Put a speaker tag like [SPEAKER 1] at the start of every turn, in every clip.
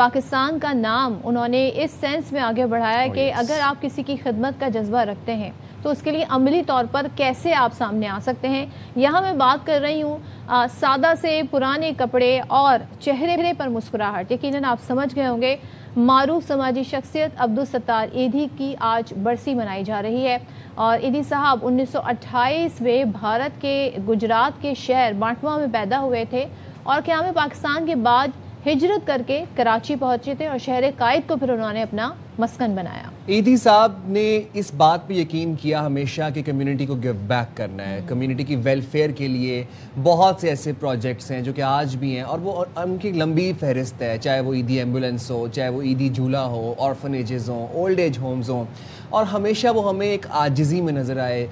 [SPEAKER 1] پاکستان کا نام انہوں نے اس سینس میں آگے بڑھایا کہ اگر آپ کسی کی خدمت کا جذبہ رکھتے ہیں تو اس کے لیے عملی طور پر کیسے آپ سامنے آ سکتے ہیں. یہاں میں بات کر رہی ہوں سادہ سے پرانے کپڑے اور چہرے پر مسکراہٹ. یقیناً آپ سمجھ گئے ہوں گے معروف سماجی شخصیت عبدالستار ایدھی کی آج برسی منائی جا رہی ہے. اور ایدھی صاحب 1928 میں بھارت کے گجرات کے شہر بانٹوا میں پیدا ہوئے تھے اور قیام پاکستان کے بعد ہجرت کر کے کراچی پہنچے تھے اور شہر قائد کو پھر انہوں نے اپنا مسکن بنایا.
[SPEAKER 2] ایدھی صاحب نے اس بات پہ یقین کیا ہمیشہ کہ کمیونٹی کو گیو بیک کرنا ہے, کمیونٹی کی ویلفیئر کے لیے بہت سے ایسے پروجیکٹس ہیں جو کہ آج بھی ہیں اور وہ ان کی لمبی فہرست ہے, چاہے وہ ایدھی ایمبولینس ہو, چاہے وہ ایدھی جھولا ہو, آرفنیجز ہوں, اولڈ ایج ہومز ہوں. اور ہمیشہ وہ ہمیں ایک عاجزی میں نظر آئے,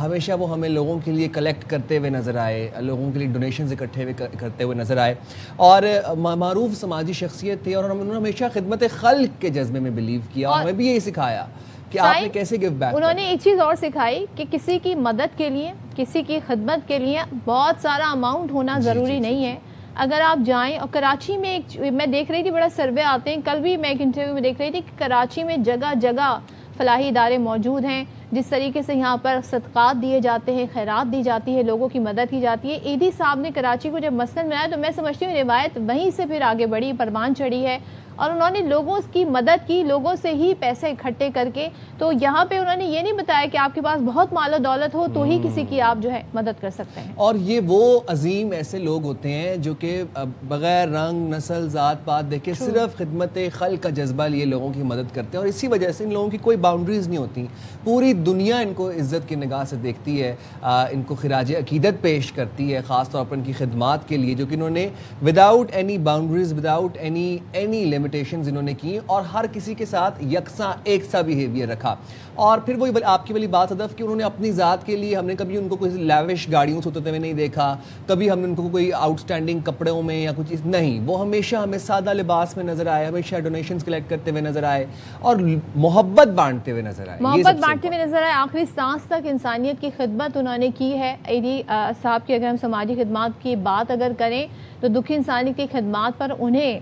[SPEAKER 2] ہمیشہ وہ ہمیں لوگوں کے لیے کلیکٹ کرتے ہوئے نظر آئے, لوگوں کے لیے ڈونیشنز اکٹھے کرتے ہوئے نظر آئے اور معروف سماجی شخصیت تھے. اور انہوں نے ہمیشہ خدمت خلق کے جذبے میں بلیو کیا اور ہمیں بھی یہی سکھایا کہ آپ نے کیسے گیو بیک.
[SPEAKER 1] انہوں نے ایک چیز اور سکھائی کہ کسی کی مدد کے لیے, کسی کی خدمت کے لیے بہت سارا اماؤنٹ ہونا ضروری نہیں ہے. اگر آپ جائیں, اور کراچی میں میں دیکھ رہی تھی بڑا سروے آتے ہیں, کل بھی میں ایک انٹرویو میں دیکھ رہی تھی کہ کراچی میں جگہ جگہ فلاحی ادارے موجود ہیں, جس طریقے سے یہاں پر صدقات دیے جاتے ہیں, خیرات دی جاتی ہے, لوگوں کی مدد کی جاتی ہے. ایدھی صاحب نے کراچی کو جب مسکن بنایا تو میں سمجھتی ہوں روایت وہیں سے پھر آگے بڑھی, پروان چڑھی ہے اور انہوں نے لوگوں کی مدد کی, لوگوں سے ہی پیسے اکٹھے کر کے. تو یہاں پہ انہوں نے یہ نہیں بتایا کہ آپ کے پاس بہت مال و دولت ہو تو ہی کسی کی آپ جو ہے مدد کر سکتے ہیں.
[SPEAKER 2] اور یہ وہ عظیم ایسے لوگ ہوتے ہیں جو کہ بغیر رنگ, نسل, ذات پات دیکھے صرف خدمت خلق کا جذبہ لیے لوگوں کی مدد کرتے ہیں. اور اسی وجہ سے ان لوگوں کی کوئی باؤنڈریز نہیں ہوتی, پوری دنیا ان کو عزت کی نگاہ سے دیکھتی ہے, ان کو خراج عقیدت پیش کرتی ہے, خاص طور پر ان کی خدمات کے لیے جو کہ انہوں نے without any boundaries, without any limitations انہوں نے کی اور ہر کسی کے ساتھ یکساں ایک سا بیہیویئر رکھا. اور پھر وہی آپ کی والی بات ہدف کہ انہوں نے اپنی ذات کے لیے, ہم نے کبھی ان کو کوئی لیوش گاڑیوں سے ہوتے ہوئے نہیں دیکھا, کبھی ہم نے ان کو کوئی آؤٹ اسٹینڈنگ کپڑوں میں یا کچھ نہیں, وہ ہمیشہ ہمیں سادہ لباس میں نظر آئے, ہمیشہ ڈونیشنز کلیکٹ کرتے ہوئے نظر آئے اور محبت بانٹتے ہوئے نظر آئے.
[SPEAKER 1] محبت بانٹتے ہوئے نظر آئے, آخری سانس تک انسانیت کی خدمت انہوں نے کی ہے. ایدھی صاحب کی اگر ہم سماجی خدمات کی بات اگر کریں تو دکھی انسانیت کی خدمات پر انہیں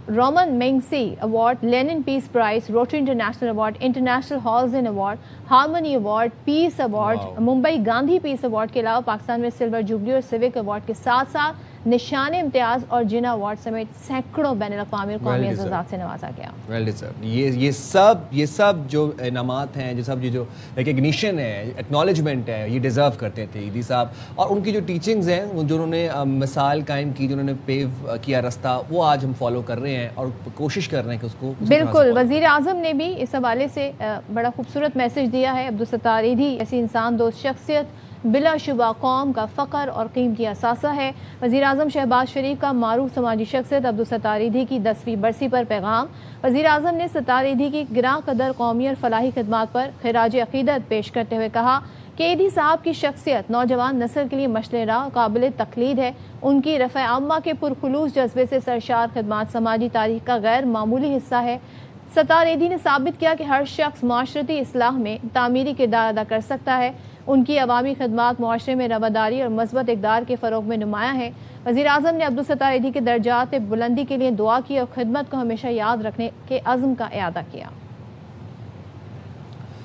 [SPEAKER 1] Ramon Magsaysay award, Lenin peace prize, Rotary International award, International ہالزن award, harmony award, peace award, Mumbai Gandhi peace award کے علاوہ پاکستان میں سلور جوبلی اور سیوک ایوارڈ کے ساتھ ساتھ نشان امتیاز اور جنا ایوارڈ سمیت سینکڑوں بین الاقوامی اور قومی اعزازات سے نوازا گیا.
[SPEAKER 2] یہ سب جو انعامات ہیں, جو سب جو ریکگنیشن ہے, ایکنالجمنٹ ہے, یہ ڈیزرو کرتے تھے ایدھی صاحب. اور ان کی جو ٹیچنگز ہیں, جو انہوں نے مثال قائم کی, جو انہوں نے پیو کیا رستہ, وہ آج ہم فالو کر رہے ہیں اور کوشش کر رہے ہیں کہ اس کو
[SPEAKER 1] بالکل. وزیر اعظم نے بھی اس حوالے سے بڑا خوبصورت میسج دیا ہے. عبدالستار ایدھی ایسی انسان دوست شخصیت بلا شبہ قوم کا فخر اور قیمتی اثاثہ ہے. وزیر اعظم شہباز شریف کا معروف سماجی شخصیت عبدالستار ایدھی کی 10ویں برسی پر پیغام. وزیر اعظم نے ستار ایدھی کی گراں قدر قومی اور فلاحی خدمات پر خراج عقیدت پیش کرتے ہوئے کہا کہ ایدھی صاحب کی شخصیت نوجوان نسل کے لیے مشعل راہ قابل تقلید ہے. ان کی رفع عامہ کے پرخلوص جذبے سے سرشار خدمات سماجی تاریخ کا غیر معمولی حصہ ہے. ستار ایدھی نے ثابت کیا کہ ہر شخص معاشرتی اصلاح میں تعمیری کردار ادا کر سکتا ہے. ان کی عوامی خدمات معاشرے میں رواداری اور مثبت اقدار کے فروغ میں نمایاں ہے. وزیر اعظم نے عبدالستار ایدھی کے درجات بلندی کے لیے دعا کی اور خدمت کو ہمیشہ یاد رکھنے کے عزم کا اعادہ کیا.